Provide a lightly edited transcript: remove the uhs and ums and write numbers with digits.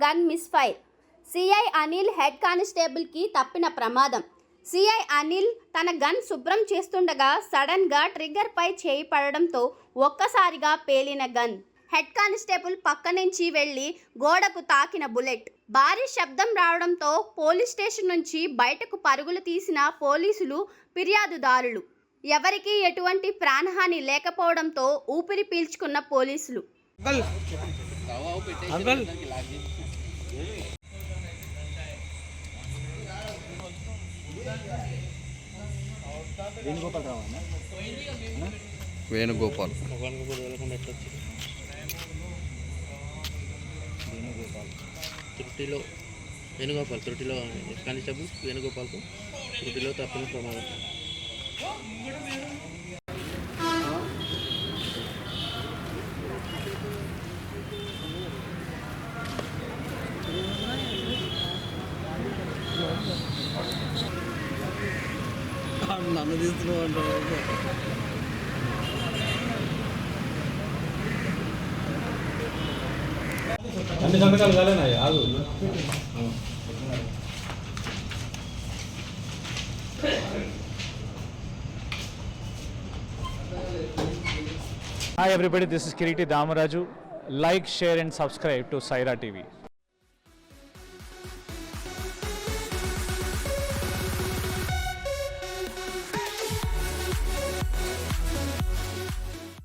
Gun misfire. CI Anil head కానిస్టేబుల్కి తప్పిన ప్రమాదం. సిఐ అనిల్ తన గన్ శుభ్రం చేస్తుండగా సడన్గా ట్రిగ్గర్పై చేయి పడడంతో ఒక్కసారిగా పేలిన గన్. హెడ్ కానిస్టేబుల్ పక్క నుంచి వెళ్లి గోడకు తాకిన బుల్లెట్. భారీ శబ్దం రావడంతో పోలీస్ స్టేషన్ నుంచి బయటకు పరుగులు తీసిన పోలీసులు, ఫిర్యాదుదారులు. ఎవరికీ ఎటువంటి ప్రాణహాని లేకపోవడంతో ఊపిరి పీల్చుకున్న పోలీసులు. వేణుగోపాల్ త్రుటిలో కానిస్టేబుల్ వేణుగోపాల్కు త్రుటిలో తప్పిన ప్రమాదం. నన్ను తీస్తున్నావు అంటే అన్ని సంతకాలు కాలేనా ఆగు. Hi everybody, this is Kiriti Damaraju. Like, share and subscribe to Saira TV.